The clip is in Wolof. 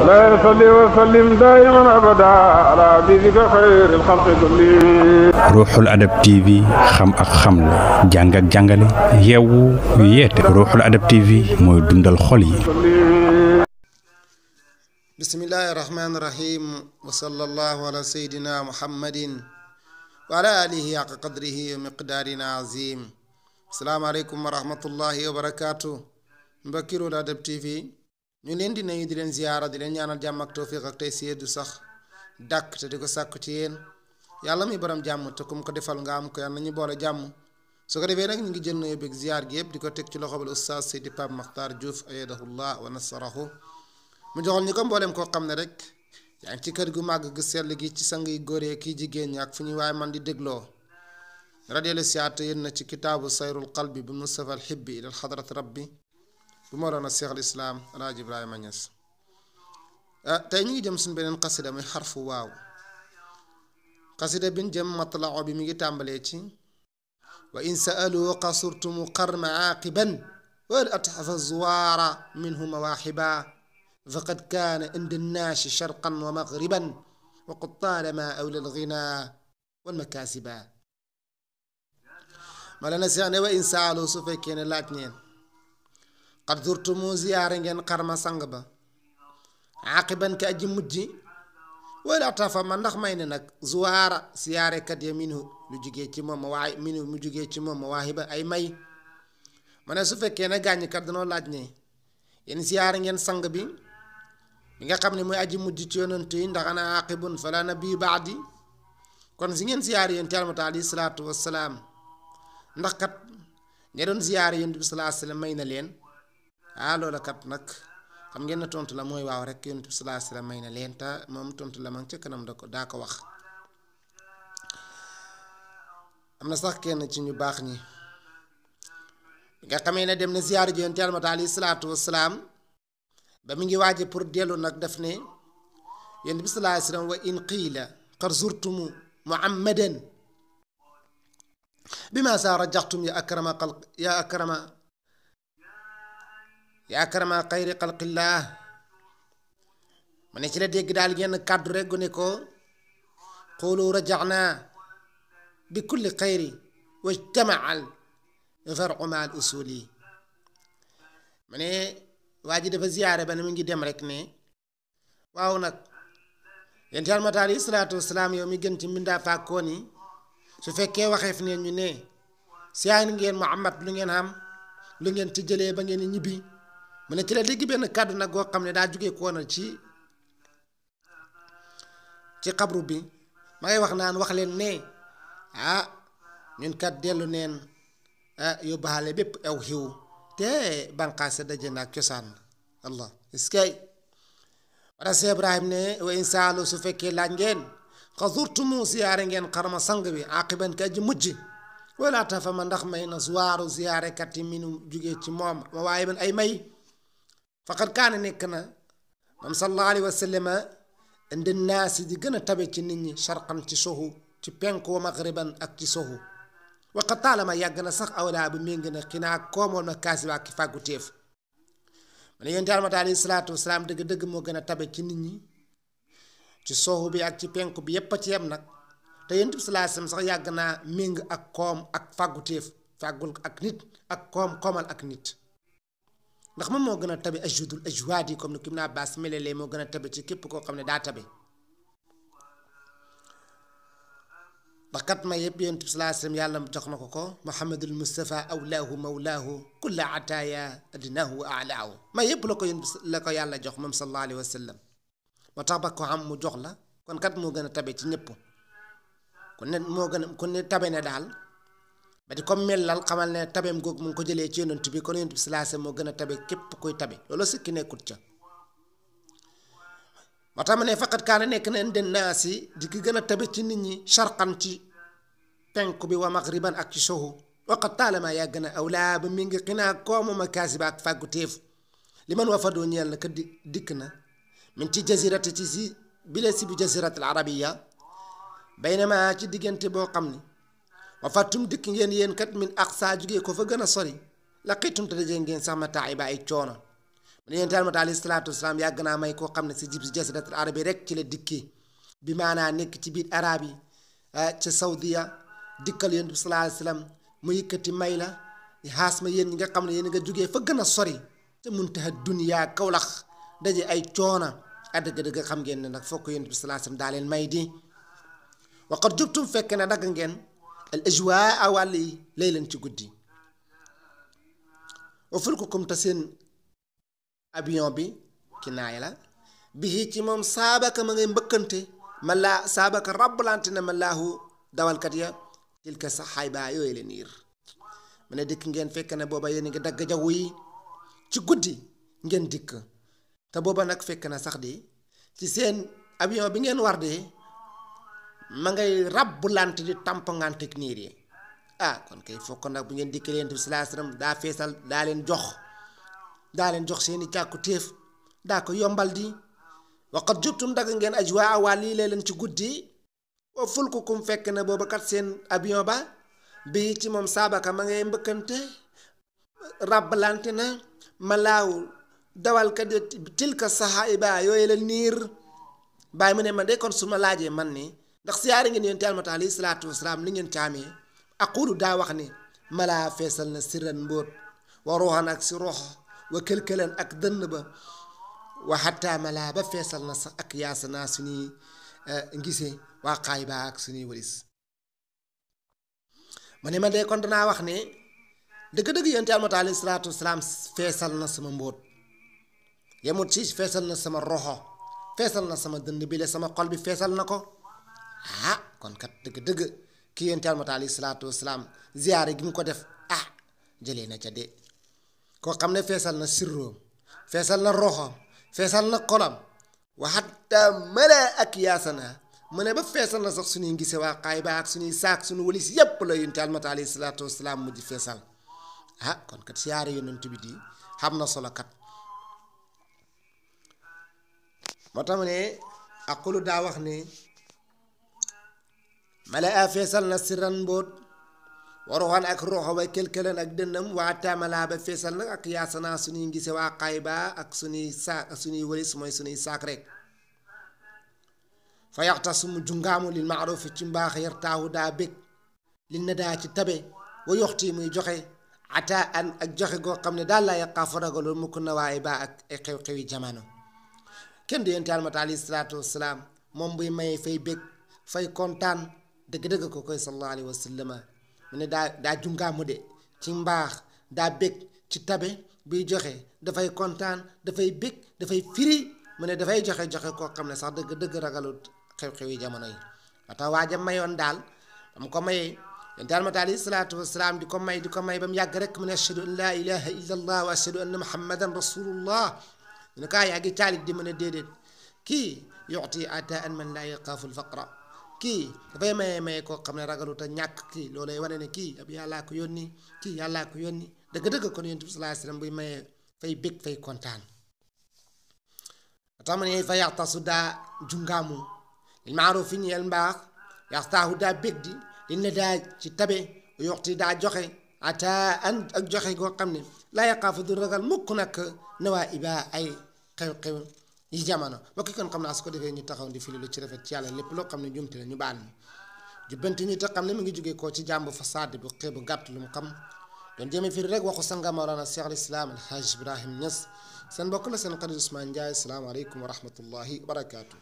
لا يصلي وسلم دائما ابدا على حبيبك خير الخلق كلهم. Ruuxul Adab TV xam ak xamle jàng ak jàngale yeewu yeete Ruuxul Adab TV mooy dundal xol yi. bismillahi rahmaani rahim wa sallallahu ala sayyidina muhammadin wa ala alihi haqqa qadrihi wa miqdaarina azim. asalaamaaleykum wa rahmatullahi wa barakaatu. mbokki Ruuxul Adab TV ñu leen di nuyu di leen ziyaara di leen ñaanal jàmm ak tawfiq ak tey siyeedu sax dàkk te di ko sàkku ci yéen yàlla mi borom jàmm te kum ko defal nga am ko yàlla nañu boole jàmm. su ko defee nag ñu ngi jël nuyoo beeg ziyaar gi yëpp di ko teg ci loxo bal Oustaz Seydi Pape Makhtar Diouf ayadahullah wa nasarahu mu joxal ñu ko mboolem koo xam ne rek yaa ngi ci kër gu màgg gu sell gi ci sang yi góor yi kii jigéen ñi ak fu ñu waaye man di dégloo radiyallahu siyaata yéen na ci kitaabu sayrul qalbi bi Mustafa al hibbi ilal xadrat rabbi bu ma doon a Seex al Islaam Alaaji Ibrahima Ñas. tey ñu ngi jëm suñu beneen xasida muy xarfu waaw. xasida bin jëm matlao bi mi ngi tàmbalee ci wa in saalu qasurtumu qarma aaqiban wal atxafa zuwaara minhu mawaaxiba faqad kaana inda nnaasi sharqan wa maghriban wa qad taalama awla alginaa wal makaasiba. ma la na seex ne wa in saalu su fekkee ne laaj ngeen qad zurtumu ziyaare ngeen xarma sang ba aaqiban ka aji mujji wala atafa ma ndax may ne nag zuwaara siyaarekat ya minhu lu jugee ci moom mu jugee ci moom ma waahiba ay may. ma ne su fekkee ne gàññkat danoo laaj ne yéen siyaare ngeen sang bi nga xam ne mooy aji mujj ci yonent yi ndax ana aqibun fala nabiyu baadi kon si ngeen siyaare yéen teelmata alayhi salaatu wassalaam ndax kat ñe doon siyaare yonent bi sallallahu alayhi wasallam may na leen loola kat nag xam ngeen ne tontu la mooy waaw rek yonent bi sallallahu alayhi wasallam may na leen te moom tontu la ma ca kanam daa ko wax. am na sax kenn ci ñu baax ñi nga xamee ne dem na ziyaara ji yonent Yàlla alayhi salaatu wassalaam ba mi ngi waaje pour dellu nag def ne yonent bi sallallahu alayhi wasallam wa in qiila qad zurtumu muhammadan bima sa rajaxtum ya akrama xayri xalqillah. ma ne ci la dégg daal genn kàddu rek gu ne ko xoolu rajaxna bi kulli xayri wajtamaal faru ma al usuli. ma ne waa ji dafa ziyaare ba ne mu ngi dem rek ne waaw nag yonent Yàlla alayhi salaatu wasalaam yow mi gën ci mbindaa fàkkoon yi su fekkee waxeef ne ñu ne siyaar ngeen Muhammad lu ngeen xam lu ngeen ci jëlee ba ngeen ñibbi. mu ne ci la dégg benn kàddu nag goo xam ne daa jógee koona ci xabru bi ma ngay wax naan wax leen ne ñun kat dellu neen yóbbaale bépp aw xiw te banqaase daje naag cosaan allah iskay wala Seex Ibrahim ne wa in saalu su fekkee laaj ngeen xazurtumu siyaare ngeen xarma sang bi aqiban ka ji mujj wala tafa ma ndax may na suwaaru siyaare kat yi minu jógee ci moom ma waaye man ay may faqad kaana nekk na moom sallallahu alayhi wa sallam indi naasi di gën a tabe ci nit ñi sharqan ci sohu ci penku wa maghriban ak ci sohu waqad taalama yàgg na sax awlaa bu méng na xinaa koomoon na kaasi waa ki fàggu téef. ma ne yonent Yàlla alayhi salaatu wasalaam dëgg-dëgg moo gën a tabe ci nit ñi ci sohu bi ak ci penku bi yépp a ci yem nag te yonent bi sallallahu alayhi wasallam sax yàgg naa méng ak koom ak fàggu téef fàggul ak nit ak koomal ak nit ndax moom moo gën a tabe ajudul ajwaad yi comme ni Ibn Abbas melelee moo gën a tabe ci képp koo xam ne daa tabe. ndax kat may yëpp yonent bi sallallahu alayhi wasallam yàlla jox na ko Muhammadul Mustafa awlaahu mawlaahu kulla ataaya adnaahu wa alaahu may yëpp la ko yàlla jox moom sallallahu alayhi wasallam moo tax ba ko am mu jox la kon kat moo gën a tabe ci ñëpp kon ne tabe ne daal ba di ko mellal xamal ne tabeem googu mu ngi ko jëlee ci yonent bi kon yonent bi sallallahu alayhi wasallam moo gën a tabe képp koy tabe loolu sikki nekkut ca. moo tax ma ne faqat kaana nekk na indi naasi di ki gën a tabe ci nit ñi sharqan ci penku bi wa maghriban ak ci sowu waqat taalama yàgg na awlaa ba mi ngi xinaa koomu ma kaasiba ak fàggu téef li man wafadoo ñeel na ka dikk na min ci jazirati ci si bile si bi jazirat al arabiya baynama ci diggante boo xam ni wafatum dikk ngeen yéen kat min aqsa jugee ko fa gën a sori laqitum te dajee ngeen sax ma taayiba ay coono ne yonent Yàlla alayhi salaatu wasalaam yàgg naa may koo xam ne si jib si jasiratul arabi rek ci la dikkee bi maanaa nekk ci biir arab yi ca Saudiya dikkal yonent bi sallallahu alayhi wasallam mu yëkkati may la xaas ma yéen ñi nga xam ne yéen nga jógee fa gën a sori te muntaha dunya Kawlax daje ay coona dëgg-dëgg xam ngeen ne nag fokk yonent bi sallallahu alayhi wasallam daa leen may di waqad jubtum fekk na dagg ngeen al ajwaa wàll yi lay leen ci guddi wa fulkukum te seen avion bi kinaaya la bii ci moom saabaka ma ngay mbëkkante ma laa saabaka rabbalante na ma laahu dawalkat ya tilka sa xaybaa yooyu leen niir mu ne dikk ngeen fekk ne booba yéen ngi dagg jaww yi ci guddi ngeen dikk te booba nag fekk na sax di ci seen avion bi ngeen war de ma ngay rabbalante di tampangante ak niir yi kon kay fokk nag bu ngeen dikkee Yonent bi sallallahu alayhi wasallam daa feesal daa leen jox seeni càkku téef daa ko yombal di waqat jubtum dagg ngeen ajwaa waa lii lee leen ci guddi wa fulkukum fekk na booba kat seen avion ba bii ci moom saabaka ma ngay mbëkkante rabbalante na ma laaw dawalkat tilka saxaaba yooyu la niir bàyyi mu ne man de kon su ma laajee man ni ndax siyaare ngeen Yonent Yàlla alayhi salaatu wasalaam li ngeen caamee aqulu daa wax ni malaa feesal na sirran mbóot wa ruuxan ak si ruux wa kël-këlan ak dënn ba wa xataa malaa ba feesal na sax ak yaasa naa suñuy ngise waa xaay baa ak suñuy walis ma ne ma de kon danaa wax ne dëgg-dëgg Yonent Yàlla alayhi salaatu wasalaam feesal na sama mbóot yemut ci feesal na sama roxo feesal na sama dënd bi le sama xol bi feesal na ko kon kat dëgg-dëgg kii Yonent Yàlla alayhi salaatu wasalaam ziyaare gi mu ko def jëlee na ca de koo xam ne feesal na sirroom feesal na roxoom feesal na xolam wa hatta mala ak yaasana mu ne ba feesal na sax suñuy ngise waa xaay ba ak suñuy saak suñu walis yépp la Yonent Yàlla alayhi salaatu wasalaam mujj feesal kon kat siyaare yonent bi di xam na solo kat moo tax mu ne aqulu daa wax ne mala a feesal na sirran mbóot waruxan ak roxo ba kël-këlan ak dënnam waa taamala ba feesal nag ak yaasana suñuy ngise waa xaay ba ak suñuy saak ak suñuy walis mooy suñuy saak rek fa yaxta sumu jungaamu lil maarufi ci mbaax yartaahu daa bég li na daa ci tabe wa yoxti muy joxe ataa an ak joxe goo xam ne daal laa yaqaafu ragalul mukk na waaye ba ak ay xew-xewi jamono kenn du Yonent Yàlla alayhi salaatu wasalaam moom buy mayee fay bég fay kontaan dëgg-dëgg ko koy sallallahu alayhi wa sallam mu ne daa jungaamu de ci mbaax daa bég ci tabe buy joxe dafay kontaan dafay bég dafay firi mu ne dafay joxe koo xam ne sax dëgg ragalut xew-xewi jamono yi wata waaja mayoon daal dam ko mayee Yonent Yàlla alayhi salaatu wasalaam di ko may ba mu yàgg rek mu ne ashhadu an laa ilaha illa allah wa ashhadu anna muhammadan rasulullah mu ne kaa yaa ngi caalit di mën a déedéet kii yu'ti ataan man laa yaxaafu alfaqra kii dafay maye koo xam ne ragalut a ñàkk kii loolay wane ne kii ab yàllaa ko yónni dëgg kon Yonent bi sallallahu alayhi wasallam buy mayee fay bég fay kontaan tax ma ne fa yaxtasu daa jungaamu lil maarufi ñeel mbaax yaxtaahu daa bég di li ne daa ci tabe yoxti daa joxe ata an ak joxe goo xam ne laa yaqaafu du ragal mukk nag nawaa iba ay xew-xew yi jamono bokki kon xam naa su ko defee ñu taxaw di fili lu ci rafet ci yàlla lépp loo xam ne jumte la ñu baal ni jubbanti ñu te xam ne mu ngi jógee koo ci jàmbu fasaad bu xeebu gàtt lu mu xam doon jëme firi rek waxu sanga Mawlana Cheikh al Islam al Hajj Ibrahim Niass seen mbokk la seen xarit Ousmane Ndiaye asalaamaaleykum wa rahmatullahi wa barakaatu